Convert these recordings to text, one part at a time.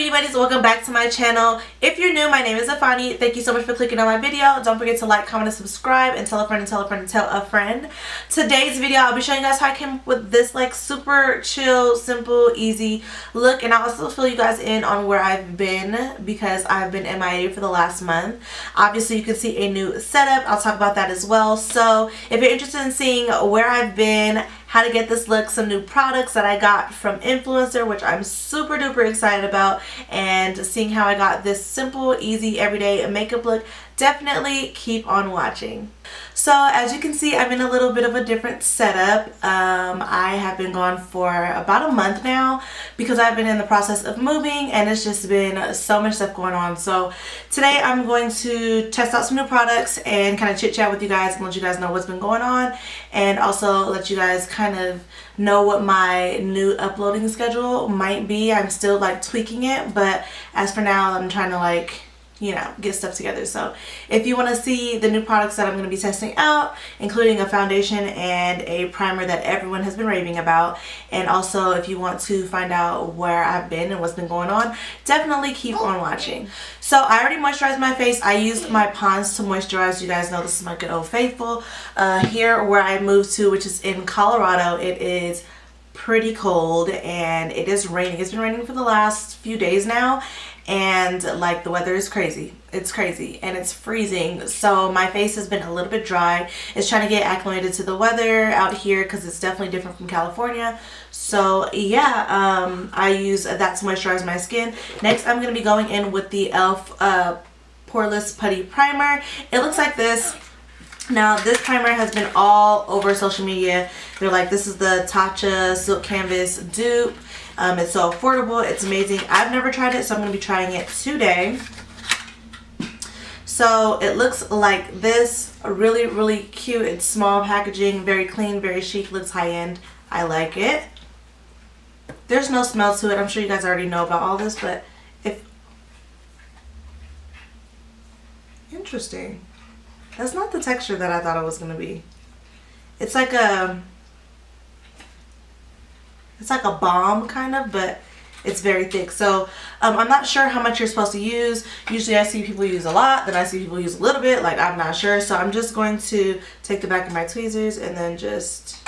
beauty buddies, welcome back to my channel. If you're new, my name is Iphannie. Thank you so much for clicking on my video. Don't forget to like, comment, and subscribe, and tell a friend and tell a friend and tell a friend. Today's video, I'll be showing you guys how I came up with this like super chill, simple, easy look, and I'll also fill you guys in on where I've been because I've been MIA for the last month. Obviously, you can see a new setup. I'll talk about that as well. So if you're interested in seeing where I've been, how to get this look, some new products that I got from INFLUENSTER, which I'm super duper excited about, and seeing how I got this simple, easy, everyday makeup look, definitely keep on watching. So as you can see, I'm in a little bit of a different setup. I have been gone for about a month now because I've been in the process of moving and it's just been so much stuff going on. So today I'm going to test out some new products and kind of chit chat with you guys and let you guys know what's been going on, and also let you guys kind of know what my new uploading schedule might be. I'm still like tweaking it, but as for now I'm trying to like, you know, get stuff together. So if you want to see the new products that I'm going to be testing out, including a foundation and a primer that everyone has been raving about, and also if you want to find out where I've been and what's been going on, definitely keep on watching. So I already moisturized my face. I used my Pond's to moisturize. You guys know this is my good old faithful. Here where I moved to, which is in Colorado, it is pretty cold and it is raining. It's been raining for the last few days now, and like the weather is crazy. It's crazy and it's freezing, so my face has been a little bit dry. It's trying to get acclimated to the weather out here because it's definitely different from California. So yeah, I use that to moisturize my skin. Next I'm going to be going in with the e.l.f. Poreless Putty Primer. It looks like this. Now this primer has been all over social media. They're like, this is the Tatcha Silk Canvas dupe. It's so affordable. It's amazing. I've never tried it, so I'm going to be trying it today. So it looks like this. Really, really cute. It's small packaging, very clean, very chic, looks high-end. I like it. There's no smell to it. I'm sure you guys already know about all this, but if... Interesting. That's not the texture that I thought it was going to be. It's like a balm kind of, but it's very thick. So I'm not sure how much you're supposed to use. Usually I see people use a lot, then I see people use a little bit. Like, I'm not sure. So I'm just going to take the back of my tweezers and then just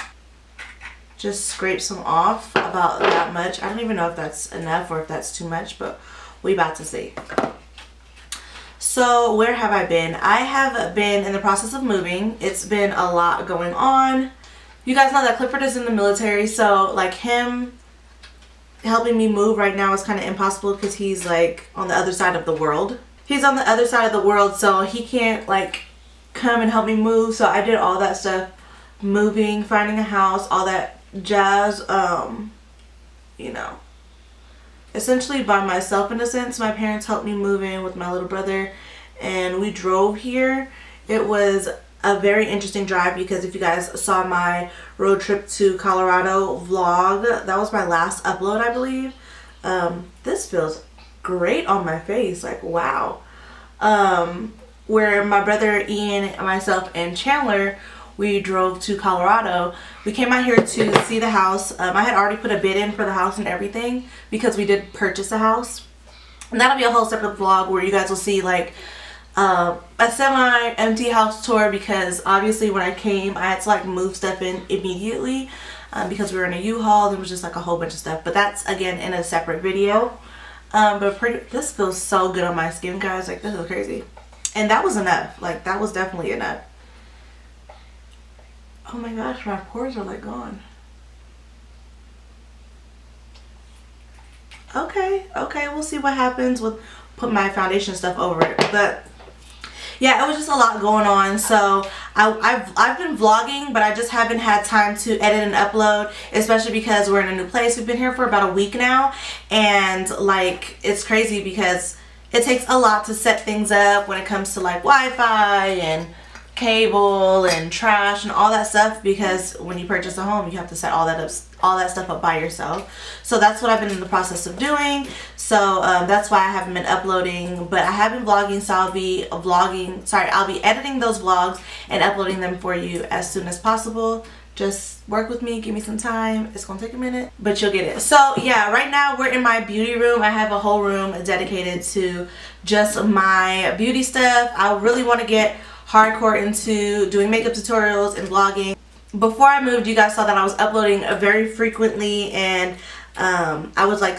scrape some off, about that much. I don't even know if that's enough or if that's too much, but we about to see. So where have I been? I have been in the process of moving. It's been a lot going on. You guys know that Clifford is in the military, so like him helping me move right now is kind of impossible because he's like on the other side of the world. He's on the other side of the world, so he can't like come and help me move. So I did all that stuff, moving, finding a house, all that jazz, you know, essentially by myself in a sense. My parents helped me move in with my little brother and we drove here. It was a very interesting drive because if you guys saw my road trip to Colorado vlog, that was my last upload, I believe. This feels great on my face, like wow. Where my brother Ian, myself, and Chandler, we drove to Colorado. We came out here to see the house. I had already put a bid in for the house and everything because we did purchase a house. And that'll be a whole separate vlog where you guys will see like a semi-empty house tour, because obviously when I came I had to like move stuff in immediately because we were in a U-Haul. There was just like a whole bunch of stuff, but that's again in a separate video. But this feels so good on my skin, guys. Like, this is crazy. And that was enough. Like, that was definitely enough. Oh my gosh, my pores are like gone. Okay, we'll see what happens with put my foundation stuff over it. But yeah, it was just a lot going on. So I've been vlogging, but I just haven't had time to edit and upload, especially because we're in a new place. We've been here for about a week now, and like it's crazy because it takes a lot to set things up when it comes to like Wi-Fi and cable and trash and all that stuff, because when you purchase a home you have to set all that stuff up by yourself. So that's what I've been in the process of doing. So that's why I haven't been uploading, but I have been vlogging. So I'll be editing those vlogs and uploading them for you as soon as possible. Just work with me, give me some time. It's gonna take a minute, but you'll get it. So yeah, right now we're in my beauty room. I have a whole room dedicated to just my beauty stuff. I really want to get hardcore into doing makeup tutorials and vlogging. Before I moved, you guys saw that I was uploading very frequently, and I was like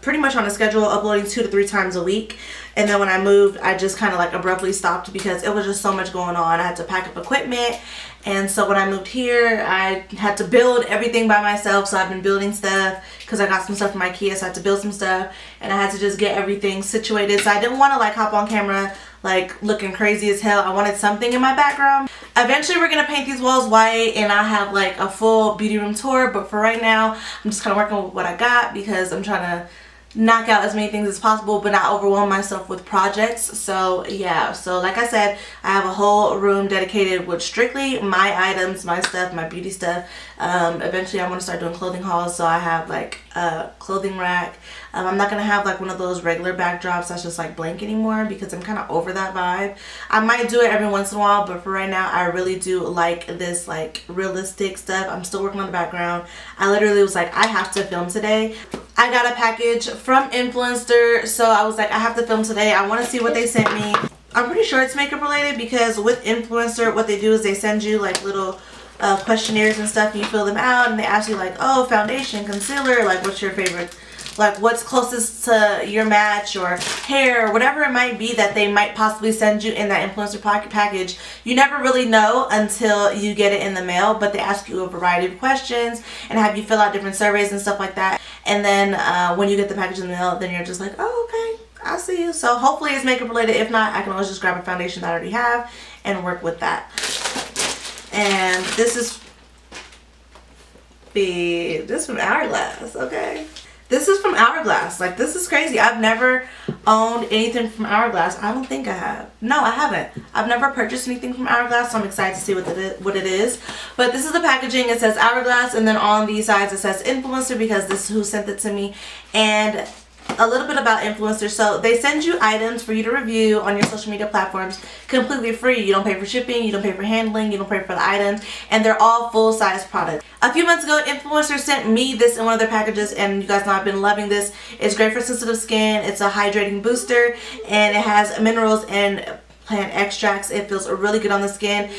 pretty much on a schedule, uploading 2 to 3 times a week. And then when I moved, I just kind of like abruptly stopped because it was just so much going on. I had to pack up equipment, and so when I moved here, I had to build everything by myself. So I've been building stuff because I got some stuff from IKEA, so I had to build some stuff, and I had to just get everything situated. So I didn't want to like hop on camera like looking crazy as hell. I wanted something in my background. Eventually we're gonna paint these walls white, and I'll have like a full beauty room tour, but for right now I'm just kind of working with what I got because I'm trying to knock out as many things as possible but not overwhelm myself with projects. So yeah, so like I said, I have a whole room dedicated with strictly my items, my stuff, my beauty stuff. Eventually I want to start doing clothing hauls, so I have like a clothing rack. I'm not gonna have like one of those regular backdrops that's just like blank anymore because I'm kind of over that vibe. I might do it every once in a while, but for right now I really do like this like realistic stuff. I'm still working on the background. I literally was like, I have to film today. I got a package from Influenster, so I was like, I have to film today. I want to see what they sent me. I'm pretty sure it's makeup related because with Influencer, what they do is they send you like little questionnaires and stuff, and you fill them out, and they ask you like, oh, foundation, concealer, like what's your favorite, like what's closest to your match, or hair, or whatever it might be that they might possibly send you in that Influencer package. You never really know until you get it in the mail, but they ask you a variety of questions and have you fill out different surveys and stuff like that. And then when you get the package in the mail, then you're just like, oh, okay, I'll see you. So hopefully it's makeup related. If not, I can always just grab a foundation that I already have and work with that. And this is from Hourglass, okay? This is from Hourglass. Like, this is crazy. I've never owned anything from Hourglass. I don't think I have. No, I haven't. I've never purchased anything from Hourglass, so I'm excited to see what it is. But this is the packaging. It says Hourglass, and then on these sides it says Influencer because this is who sent it to me. And a little bit about Influencer. So they send you items for you to review on your social media platforms completely free. You don't pay for shipping, you don't pay for handling, you don't pay for the items, and they're all full-size products. A few months ago, Influencer sent me this in one of their packages, and you guys know I've been loving this. It's great for sensitive skin. It's a hydrating booster, and it has minerals and plant extracts. It feels really good on the skin.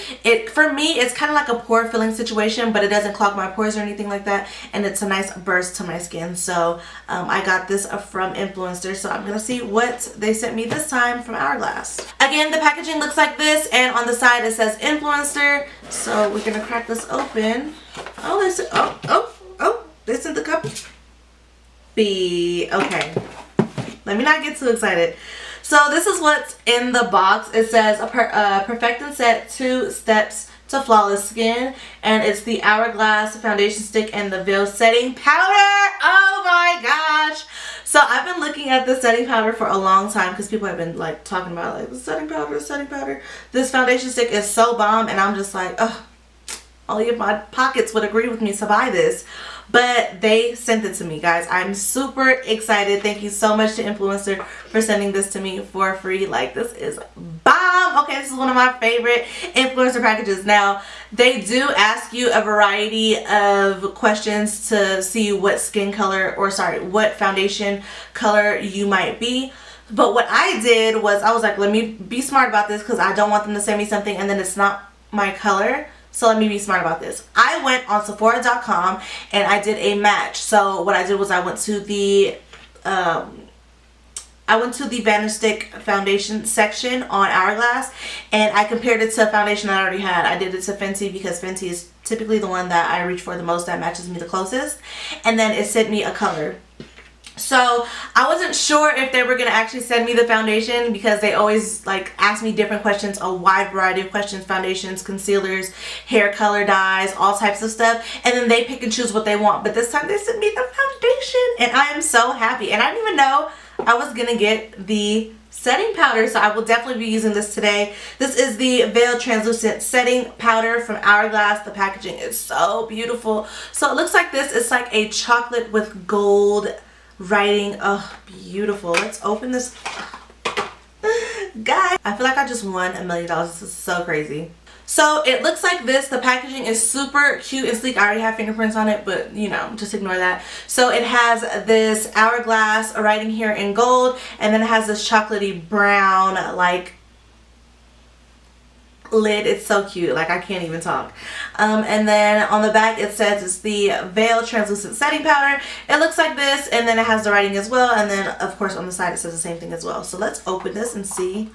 For me, it's kind of like a pore filling situation, but it doesn't clog my pores or anything like that, and it's a nice burst to my skin. So I got this from Influencer, so I'm gonna see what they sent me this time from Hourglass. Again, the packaging looks like this, and on the side it says Influencer. So we're gonna crack this open. Oh, they sent, they sent the cup. Okay, let me not get too excited. So this is what's in the box. It says Perfect and Set 2 Steps to Flawless Skin, and it's the Hourglass foundation stick and the Veil setting powder. Oh my gosh. So I've been looking at the setting powder for a long time because people have been like talking about like the setting powder, setting powder. This foundation stick is so bomb, and I'm just like, oh, only if my pockets would agree with me to buy this. But they sent it to me, guys. I'm super excited. Thank you so much to Influencer for sending this to me for free. Like, this is bomb. Okay, this is one of my favorite Influencer packages. Now, they do ask you a variety of questions to see what skin color, or sorry, what foundation color you might be. But what I did was, I was like, let me be smart about this because I don't want them to send me something and then it's not my color. So let me be smart about this. I went on Sephora.com and I did a match. So what I did was I went to the Vanish Stick foundation section on Hourglass, and I compared it to a foundation I already had. I did it to Fenty because Fenty is typically the one that I reach for the most, that matches me the closest. And then it sent me a color. So I wasn't sure if they were going to actually send me the foundation because they always like ask me different questions, a wide variety of questions, foundations, concealers, hair color dyes, all types of stuff, and then they pick and choose what they want. But this time they sent me the foundation, and I am so happy. And I didn't even know I was going to get the setting powder, so I will definitely be using this today. This is the Veil Translucent Setting Powder from Hourglass. The packaging is so beautiful. So it looks like this. It's like a chocolate with gold writing. Oh, beautiful. Let's open this. Guys, I feel like I just won $1 million. This is so crazy. So it looks like this. The packaging is super cute and sleek. I already have fingerprints on it, but you know, just ignore that. So it has this hourglass writing here in gold, and then it has this chocolatey brown like lid. It's so cute, like I can't even talk. And then on the back it says it's the Veil Translucent Setting Powder. It looks like this, and then it has the writing as well, and then of course on the side it says the same thing as well. So let's open this and see.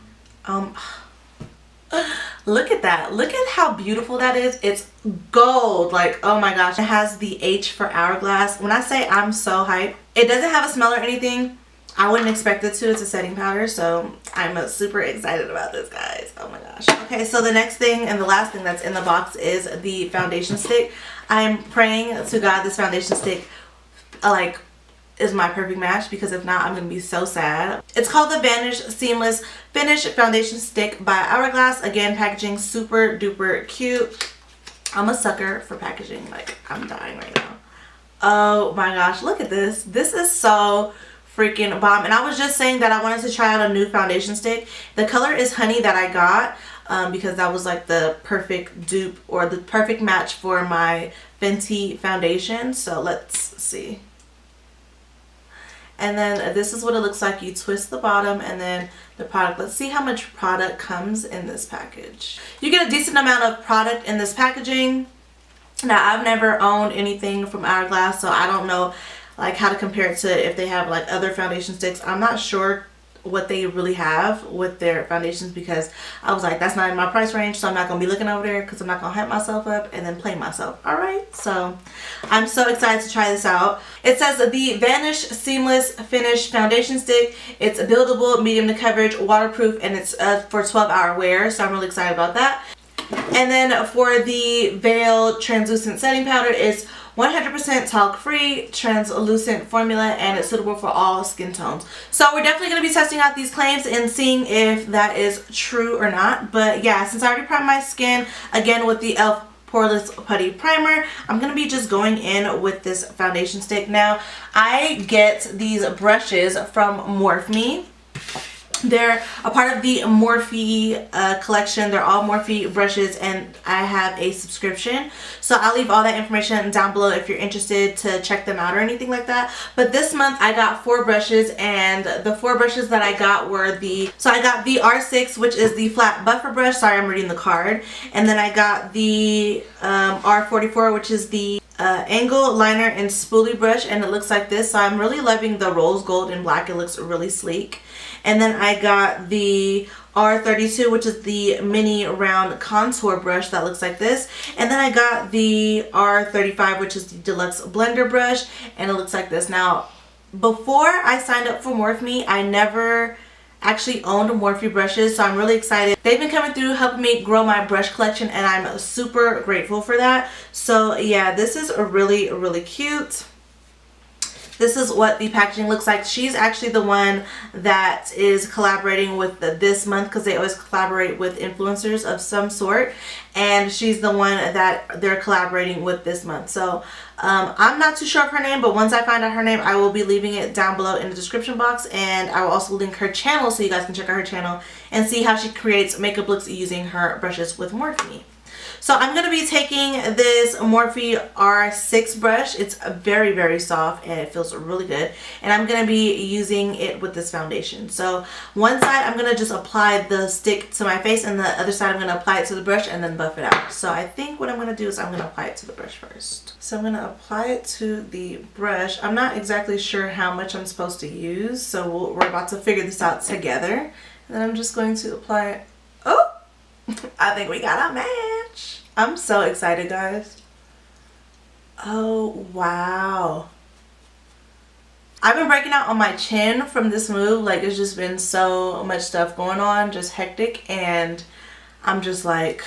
Look at that. Look at how beautiful that is. It's gold. Like, oh my gosh. It has the H for Hourglass. When I say I'm so hyped, it doesn't have a smell or anything. I wouldn't expect it to. It's a setting powder, so I'm super excited about this, guys. Oh my gosh. Okay, so the next thing and the last thing that's in the box is the foundation stick. I'm praying to God this foundation stick like is my perfect match, because if not, I'm gonna be so sad. It's called the Vanish Seamless Finish Foundation Stick by Hourglass. Again, packaging super duper cute. I'm a sucker for packaging. Like, I'm dying right now. Oh my gosh, look at this. This is so freaking bomb. And I was just saying that I wanted to try out a new foundation stick. The color is Honey that I got because that was like the perfect dupe or the perfect match for my Fenty foundation. So let's see. And then this is what it looks like. You twist the bottom and then the product. Let's see how much product comes in this package. You get a decent amount of product in this packaging. Now, I've never owned anything from Hourglass, so I don't know like how to compare it to if they have like other foundation sticks. I'm not sure what they really have with their foundations, because I was like, that's not in my price range, so I'm not gonna be looking over there because I'm not gonna hype myself up and then play myself. All right, so I'm so excited to try this out. It says the Vanish Seamless Finish Foundation Stick. It's buildable, medium to coverage, waterproof, and it's for 12-hour wear, so I'm really excited about that. And then for the Veil Translucent Setting Powder, it's 100% talc free, translucent formula, and it's suitable for all skin tones. So we're definitely going to be testing out these claims and seeing if that is true or not. But yeah, since I already primed my skin again with the e.l.f. Poreless Putty Primer, I'm going to be just going in with this foundation stick. Now, I get these brushes from MORPHE. They're a part of the MORPHE collection. They're all MORPHE brushes, and I have a subscription. So I'll leave all that information down below if you're interested to check them out or anything like that. But this month I got 4 brushes, and the 4 brushes that I got were so I got the R6, which is the flat buffer brush. Sorry, I'm reading the card. And then I got the R44, which is the angle liner and spoolie brush, and it looks like this. So I'm really loving the rose gold and black. It looks really sleek. And then I got the R32, which is the mini round contour brush that looks like this. And then I got the R35, which is the deluxe blender brush, and it looks like this. Now, before I signed up for MORPHE, I never actually owned MORPHE brushes, so I'm really excited. They've been coming through helping me grow my brush collection, and I'm super grateful for that. So yeah, this is really, really cute. This is what the packaging looks like. She's actually the one that is collaborating with this month, because they always collaborate with influencers of some sort, and she's the one that they're collaborating with this month. So I'm not too sure of her name, but once I find out her name, I will be leaving it down below in the description box, and I will also link her channel so you guys can check out her channel and see how she creates makeup looks using her brushes with MORPHE. So I'm going to be taking this MORPHE R6 brush. It's very, very soft and it feels really good. And I'm going to be using it with this foundation. So one side I'm going to just apply the stick to my face, and the other side I'm going to apply it to the brush and then buff it out. So I think what I'm going to do is I'm going to apply it to the brush first. So I'm going to apply it to the brush. I'm not exactly sure how much I'm supposed to use, so we're about to figure this out together. And then I'm just going to apply it. Oh! I think we got a match. I'm so excited, guys. Oh, wow. I've been breaking out on my chin from this move. Like, it's just been so much stuff going on, just hectic, and I'm just like,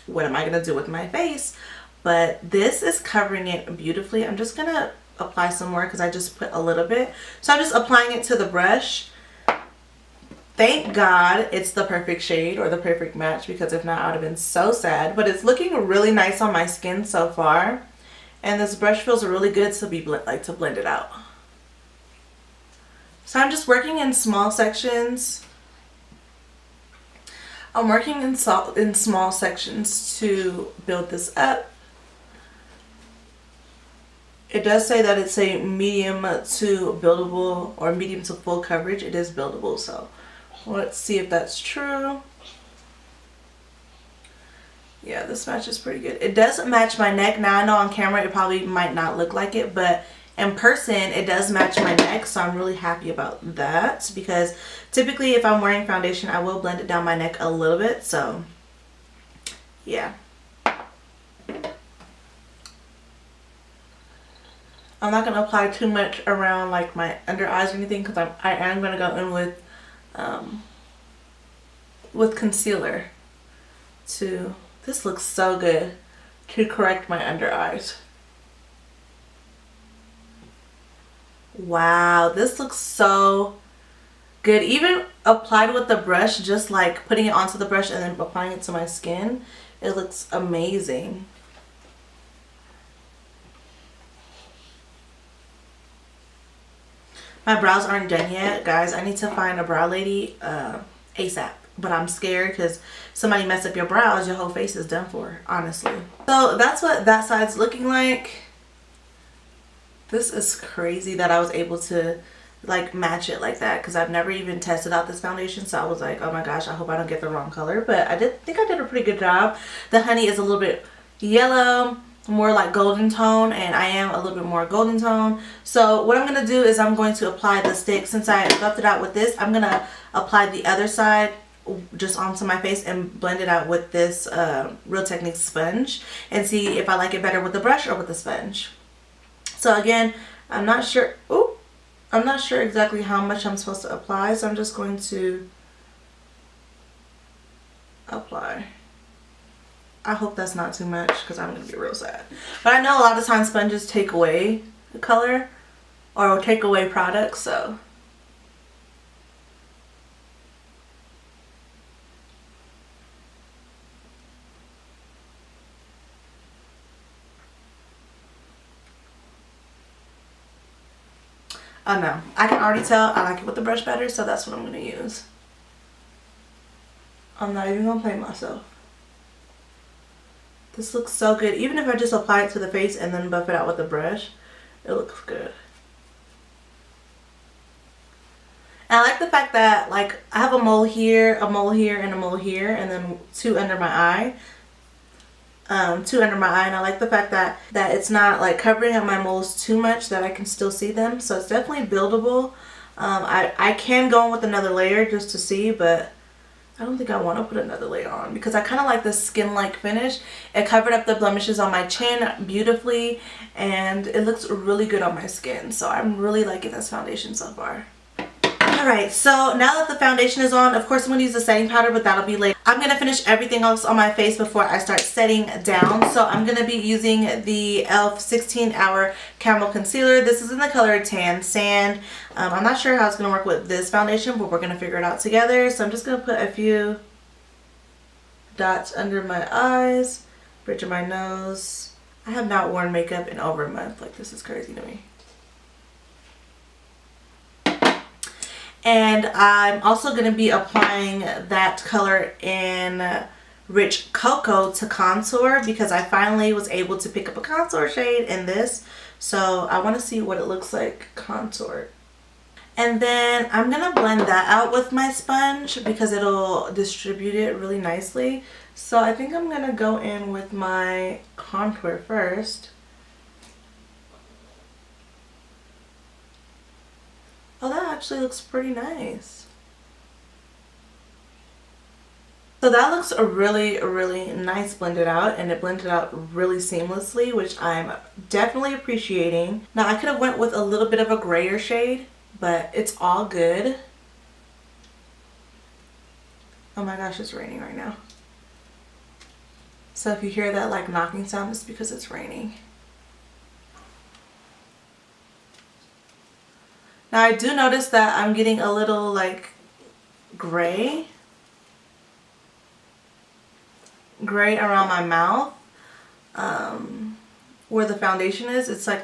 what am I gonna do with my face? But this is covering it beautifully. I'm just gonna apply some more because I just put a little bit. So I'm just applying it to the brush. Thank God it's the perfect shade or the perfect match, because if not, I would have been so sad. But it's looking really nice on my skin so far, and this brush feels really good to be to blend it out. So I'm just working in small sections. I'm working in small sections to build this up. It does say that it's a medium to buildable or medium to full coverage. It is buildable, so let's see if that's true. Yeah, this matches pretty good. It does match my neck. Now I know on camera it probably might not look like it, but in person it does match my neck, so I'm really happy about that, because typically if I'm wearing foundation I will blend it down my neck a little bit, so yeah. I'm not going to apply too much around like my under eyes or anything, because I am going to go in with concealer to, this looks so good, to correct my under eyes. Wow, this looks so good. Even applied with the brush, just like putting it onto the brush and then applying it to my skin, it looks amazing. My brows aren't done yet, guys. I need to find a brow lady ASAP. But I'm scared because somebody mess up your brows, your whole face is done for, honestly. So that's what that side's looking like. This is crazy that I was able to like match it like that, because I've never even tested out this foundation, so I was like, oh my gosh, I hope I don't get the wrong color. But I think I did a pretty good job. The honey is a little bit yellow, more like golden tone, and I am a little bit more golden tone. So what I'm going to do is I'm going to apply the stick. Since I buffed it out with this, I'm going to apply the other side just onto my face and blend it out with this Real Techniques sponge, and see if I like it better with the brush or with the sponge. So again, I'm not sure exactly how much I'm supposed to apply, so I'm just going to apply. I hope that's not too much, because I'm going to be real sad. But I know a lot of times sponges take away the color or take away products, so. Oh no, I can already tell I like it with the brush better, so that's what I'm going to use. I'm not even going to play myself. This looks so good. Even if I just apply it to the face and then buff it out with the brush, it looks good. And I like the fact that like I have a mole here, and a mole here, and then two under my eye. And I like the fact that it's not like covering up my moles too much, that I can still see them. So it's definitely buildable. I can go in with another layer just to see, but I don't think I want to put another layer on, because I kind of like the skin-like finish. It covered up the blemishes on my chin beautifully, and it looks really good on my skin. So I'm really liking this foundation so far. Alright, so now that the foundation is on, of course I'm going to use the setting powder, but that'll be later. I'm going to finish everything else on my face before I start setting down. So I'm going to be using the e.l.f. 16 Hour Camo Concealer. This is in the color Tan Sand. I'm not sure how it's going to work with this foundation, but we're going to figure it out together. So I'm just going to put a few dots under my eyes, bridge of my nose. I have not worn makeup in over a month. Like, this is crazy to me. And I'm also going to be applying that color in Rich Cocoa to contour, because I finally was able to pick up a contour shade in this. So I want to see what it looks like contoured. And then I'm going to blend that out with my sponge, because it'll distribute it really nicely. So I think I'm going to go in with my contour first. Oh, that actually looks pretty nice. So that looks really, really nice blended out, and it blended out really seamlessly, which I'm definitely appreciating. Now I could have went with a little bit of a grayer shade, but it's all good. Oh my gosh, it's raining right now. So if you hear that like knocking sound, it's because it's raining. Now I do notice that I'm getting a little like gray around my mouth, where the foundation is. It's like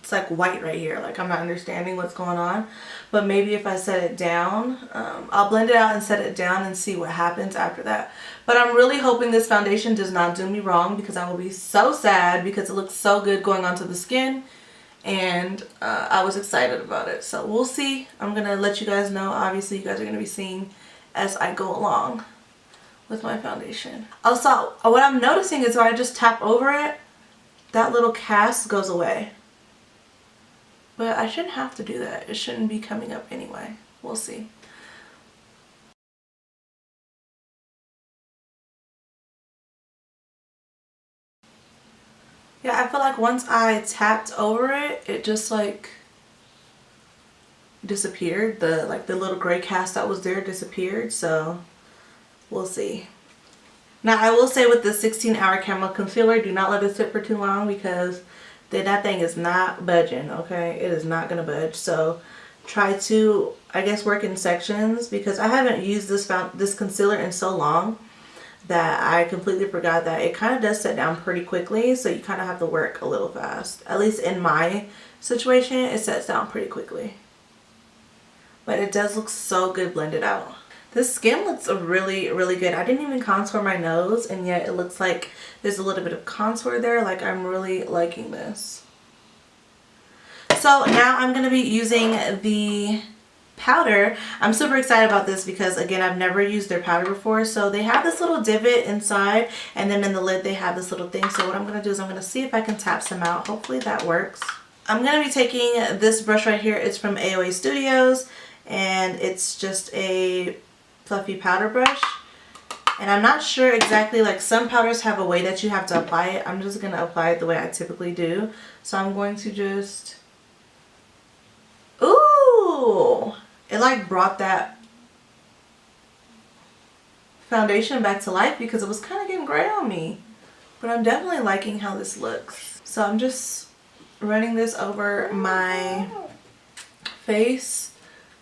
it's like white right here. Like I'm not understanding what's going on. But maybe if I set it down, I'll blend it out and set it down and see what happens after that. But I'm really hoping this foundation does not do me wrong, because I will be so sad, because it looks so good going onto the skin. And I was excited about it. So we'll see. I'm going to let you guys know. Obviously, you guys are going to be seeing as I go along with my foundation. Also, what I'm noticing is when I just tap over it, that little cast goes away. But I shouldn't have to do that. It shouldn't be coming up anyway. We'll see. Yeah, I feel like once I tapped over it, it just like disappeared. The little gray cast that was there disappeared. So we'll see. Now I will say with the 16-hour Camo concealer, do not let it sit for too long, because then that thing is not budging, okay? It is not going to budge. So try to, I guess, work in sections, because I haven't used this concealer in so long that I completely forgot that it kind of does set down pretty quickly. So you kind of have to work a little fast. At least in my situation, it sets down pretty quickly. But it does look so good blended out. This skin looks really, really good. I didn't even contour my nose, and yet it looks like there's a little bit of contour there. Like, I'm really liking this. So now I'm going to be using the powder. I'm super excited about this because, again, I've never used their powder before. So they have this little divot inside, and then in the lid they have this little thing. So what I'm going to do is I'm going to see if I can tap some out. Hopefully that works. I'm going to be taking this brush right here. It's from AOA Studios, and it's just a fluffy powder brush. And I'm not sure exactly, like some powders have a way that you have to apply it. I'm just going to apply it the way I typically do. So I'm going to just, ooh, it like brought that foundation back to life, because it was kind of getting gray on me. But I'm definitely liking how this looks. So I'm just running this over my face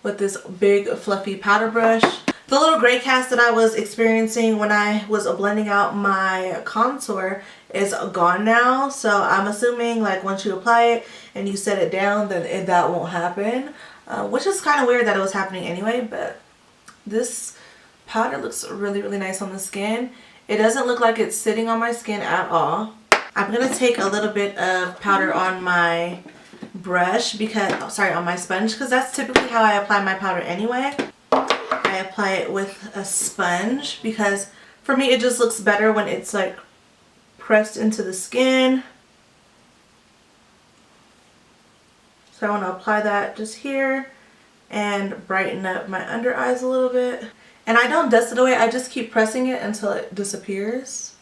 with this big fluffy powder brush. The little gray cast that I was experiencing when I was blending out my contour is gone now. So I'm assuming like once you apply it and you set it down, then that won't happen. Which is kind of weird that it was happening anyway, but this powder looks really, really nice on the skin. It doesn't look like it's sitting on my skin at all. I'm going to take a little bit of powder on my brush because, oh, sorry, on my sponge, because that's typically how I apply my powder anyway. I apply it with a sponge because for me it just looks better when it's like pressed into the skin. So I want to apply that just here and brighten up my under eyes a little bit. And I don't dust it away, I just keep pressing it until it disappears.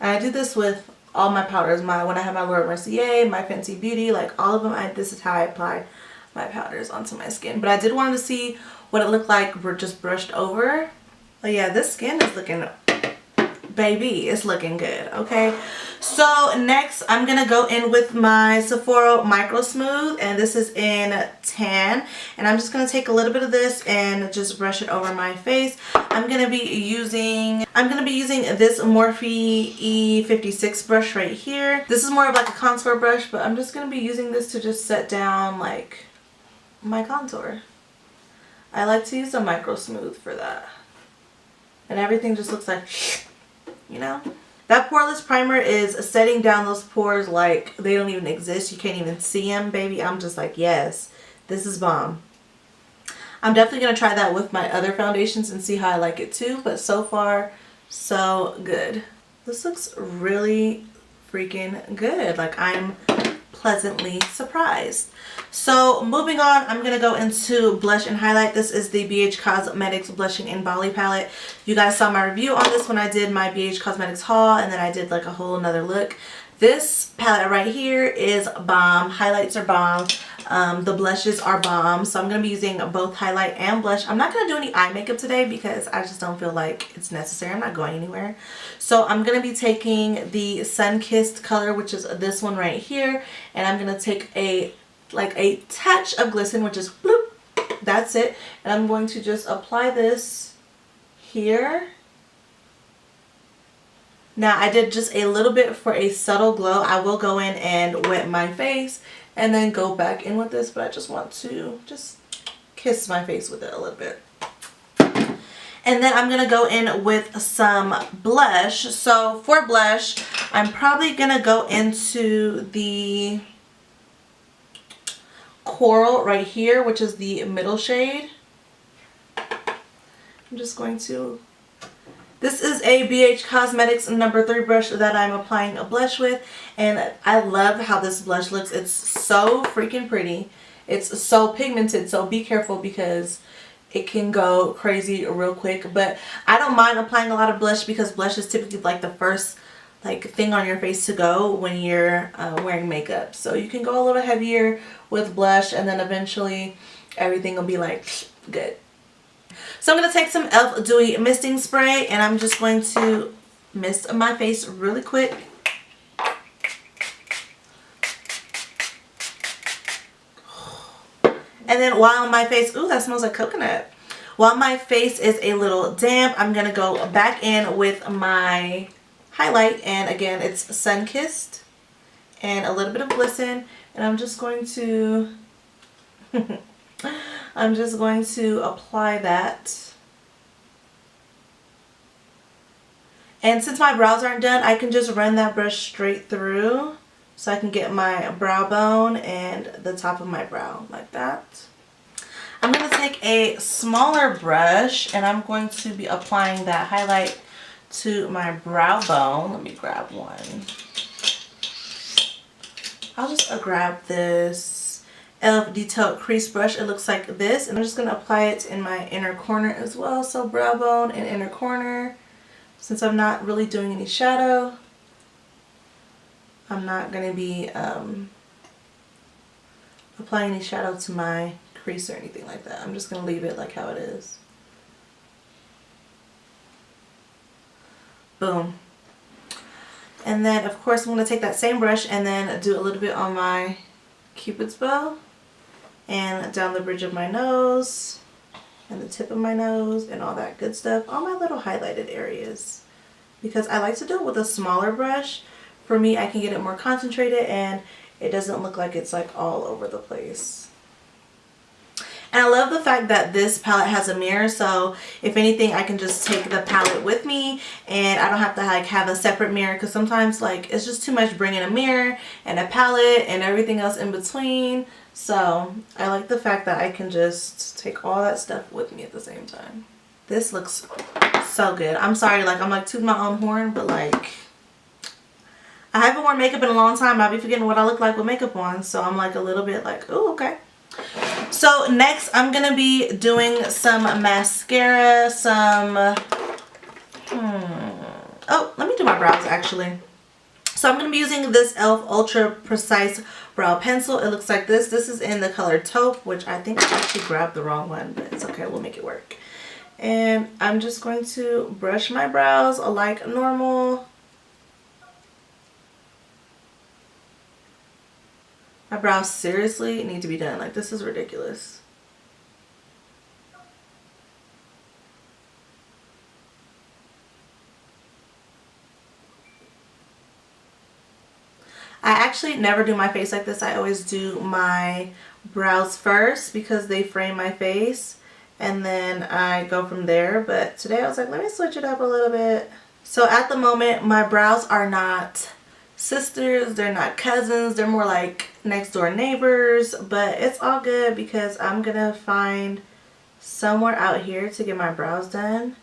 And I do this with all my powders, when I have my Laura Mercier, my Fenty Beauty, like all of them, this is how I apply my powders onto my skin. But I did want to see what it looked like just brushed over. But yeah, this skin is looking, baby, it's looking good, okay? So next I'm gonna go in with my Sephora Micro Smooth, and this is in Tan, and I'm just gonna take a little bit of this and just brush it over my face. I'm gonna be using this Morphe E56 brush right here. This is more of like a contour brush, but I'm just gonna be using this to just set down like my contour. I like to use a Micro Smooth for that, and everything just looks like, you know. That poreless primer is setting down those pores like they don't even exist. You can't even see them, baby. I'm just like, yes, this is bomb. I'm definitely going to try that with my other foundations and see how I like it too. But so far, so good. This looks really freaking good. Like, I'm pleasantly surprised. So moving on, I'm going to go into blush and highlight. This is the BH Cosmetics Blushing in Bali palette. You guys saw my review on this when I did my BH Cosmetics haul, and then I did like a whole nother look. This palette right here is bomb. Highlights are bomb. The blushes are bomb. So I'm going to be using both highlight and blush. I'm not going to do any eye makeup today because I just don't feel like it's necessary. I'm not going anywhere. So I'm going to be taking the Sunkissed color, which is this one right here. And I'm going to take a touch of glisten, which is bloop. That's it. And I'm going to just apply this here. Now I did just a little bit for a subtle glow. I will go in and wet my face and then go back in with this, but I just want to just kiss my face with it a little bit. And then I'm going to go in with some blush. So for blush, I'm probably going to go into the Coral right here, which is the middle shade. I'm just going to... This is a BH Cosmetics number 3 brush that I'm applying a blush with. And I love how this blush looks. It's so freaking pretty. It's so pigmented, so be careful because it can go crazy real quick. But I don't mind applying a lot of blush because blush is typically like the first thing on your face to go when you're wearing makeup. So you can go a little heavier with blush and then eventually everything will be like good. So I'm going to take some e.l.f. Dewy misting spray and I'm just going to mist my face really quick. And then while my face, ooh, that smells like coconut. While my face is a little damp, I'm going to go back in with my highlight. And again, it's Sunkissed and a little bit of Glisten. And I'm just going to, apply that. And since my brows aren't done, I can just run that brush straight through. So I can get my brow bone and the top of my brow like that. I'm going to take a smaller brush and I'm going to be applying that highlight to my brow bone. Let me grab one. I'll just grab this e.l.f. Detailed Crease Brush. It looks like this. And I'm just going to apply it in my inner corner as well. So brow bone and inner corner. Since I'm not really doing any shadow, I'm not going to be applying any shadow to my crease or anything like that. I'm just going to leave it like how it is. Boom. And then of course I'm going to take that same brush and then do a little bit on my Cupid's bow and down the bridge of my nose and the tip of my nose and all that good stuff. All my little highlighted areas. Because I like to do it with a smaller brush. For me, I can get it more concentrated and it doesn't look like it's like all over the place. And I love the fact that this palette has a mirror, so if anything I can just take the palette with me and I don't have to like have a separate mirror, because sometimes like it's just too much bringing a mirror and a palette and everything else in between. So I like the fact that I can just take all that stuff with me at the same time. This looks so good. I'm sorry, like I'm like tooting my own horn, but like I haven't worn makeup in a long time. I'll be forgetting what I look like with makeup on. So I'm like a little bit like, oh, okay. So next I'm going to be doing some mascara, oh, let me do my brows actually. So I'm going to be using this e.l.f. Ultra Precise Brow Pencil. It looks like this. This is in the color Taupe, which I think I actually grabbed the wrong one, but it's okay. We'll make it work. And I'm just going to brush my brows like normal. My brows seriously need to be done. Like, this is ridiculous. I actually never do my face like this. I always do my brows first because they frame my face. And then I go from there. But today I was like, let me switch it up a little bit. So at the moment, my brows are not sisters, they're not cousins, they're more like next door neighbors, but it's all good because I'm gonna find somewhere out here to get my brows done.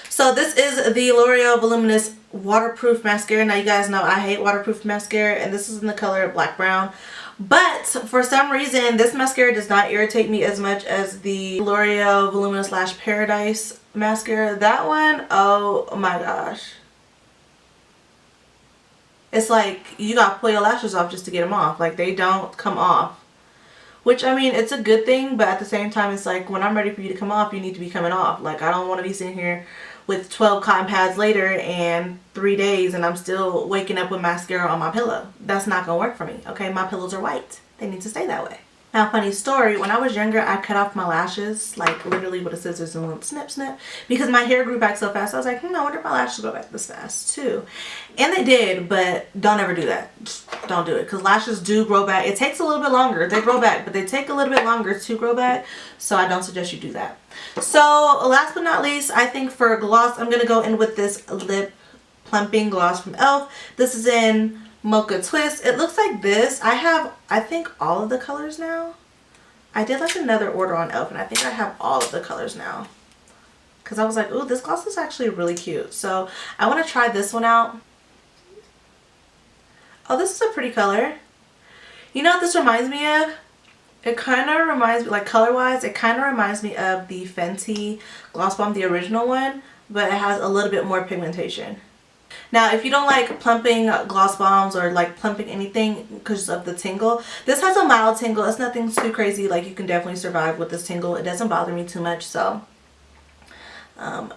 So this is the L'Oreal Voluminous Waterproof Mascara. Now you guys know I hate waterproof mascara, and this is in the color Black Brown. But for some reason this mascara does not irritate me as much as the L'Oreal Voluminous Lash Paradise mascara. That one, oh my gosh. It's like you gotta pull your lashes off just to get them off. Like, they don't come off. Which, I mean, it's a good thing, but at the same time, it's like when I'm ready for you to come off, you need to be coming off. Like, I don't want to be sitting here with 12 cotton pads later and 3 days and I'm still waking up with mascara on my pillow. That's not gonna work for me, okay? My pillows are white. They need to stay that way. Now, funny story, when I was younger, I cut off my lashes, like literally with a scissors and went snip, snip, because my hair grew back so fast. I was like, I wonder if my lashes grow back this fast too. And they did, but don't ever do that. Just don't do it, because lashes do grow back. It takes a little bit longer. They grow back, but they take a little bit longer to grow back, so I don't suggest you do that. So last but not least, I think for gloss, I'm going to go in with this lip plumping gloss from e.l.f. This is in Mocha Twist. It looks like this. I have, I think, all of the colors now. I did like another order on e.l.f. and I think I have all of the colors now, because I was like, ooh, this gloss is actually really cute. So I want to try this one out. Oh, this is a pretty color. You know what this reminds me of? It kind of reminds me, like color wise, it kind of reminds me of the Fenty Gloss Bomb, the original one, but it has a little bit more pigmentation. Now, if you don't like plumping gloss bombs or like plumping anything because of the tingle, this has a mild tingle. It's nothing too crazy. Like, you can definitely survive with this tingle. It doesn't bother me too much. So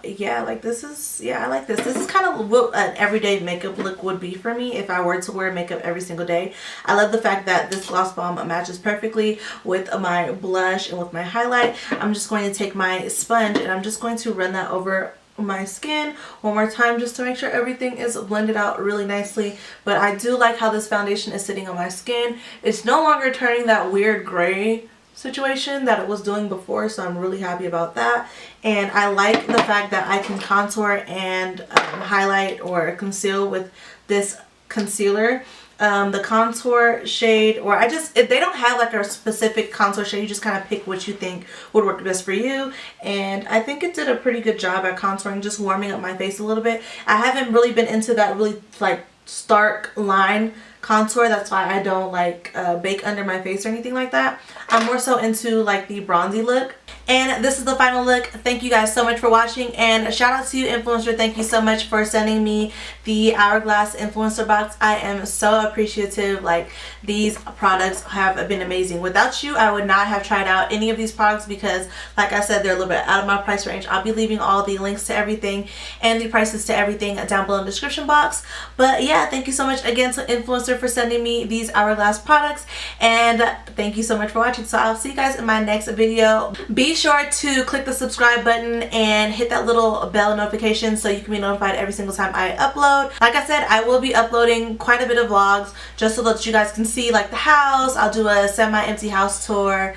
yeah, like this is, yeah, I like this. This is kind of what an everyday makeup look would be for me if I were to wear makeup every single day. I love the fact that this gloss bomb matches perfectly with my blush and with my highlight. I'm just going to take my sponge and I'm just going to run that over my skin one more time just to make sure everything is blended out really nicely. But I do like how this foundation is sitting on my skin. It's no longer turning that weird gray situation that it was doing before, so I'm really happy about that. And I like the fact that I can contour and highlight or conceal with this concealer. The contour shade, or if they don't have like a specific contour shade, you just kind of pick what you think would work best for you. And I think it did a pretty good job at contouring, just warming up my face a little bit. I haven't really been into that really like stark line contour. That's why I don't like bake under my face or anything like that. I'm more so into like the bronzy look. And this is the final look. Thank you guys so much for watching, and shout out to you, influencer. Thank you so much for sending me the Hourglass influencer box. I am so appreciative. Like, these products have been amazing. Without you, I would not have tried out any of these products because, like I said, they're a little bit out of my price range. I'll be leaving all the links to everything and the prices to everything down below in the description box. But yeah, thank you so much again to influencer for sending me these Hourglass products, and thank you so much for watching. So I'll see you guys in my next video. Be sure to click the subscribe button and hit that little bell notification so you can be notified every single time I upload. Like I said, I will be uploading quite a bit of vlogs just so that you guys can see like the house. I'll do a semi-empty house tour.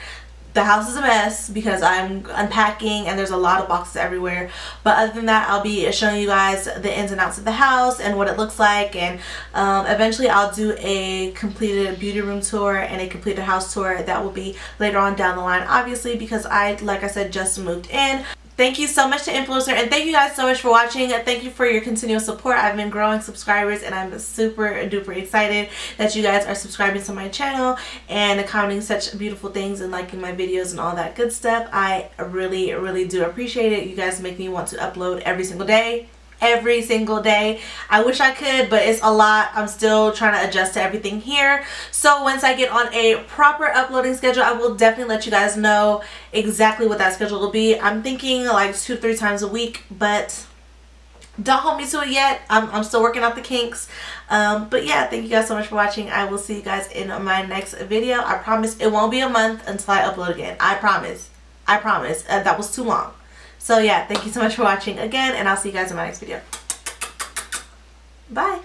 The house is a mess because I'm unpacking and there's a lot of boxes everywhere. But other than that, I'll be showing you guys the ins and outs of the house and what it looks like. And eventually I'll do a completed beauty room tour and a completed house tour. That will be later on down the line, obviously, because like I said, just moved in. Thank you so much to influencer, and thank you guys so much for watching. Thank you for your continuous support. I've been growing subscribers and I'm super duper excited that you guys are subscribing to my channel and commenting such beautiful things and liking my videos and all that good stuff. I really do appreciate it. You guys make me want to upload every single day. Every single day. I wish I could, but it's a lot. I'm still trying to adjust to everything here. So once I get on a proper uploading schedule, I will definitely let you guys know exactly what that schedule will be. I'm thinking like 2-3 times a week, but don't hold me to it yet. I'm still working out the kinks. But yeah, thank you guys so much for watching. I will see you guys in my next video. I promise it won't be a month until I upload again. I promise. I promise. That was too long. So yeah, thank you so much for watching again, and I'll see you guys in my next video. Bye.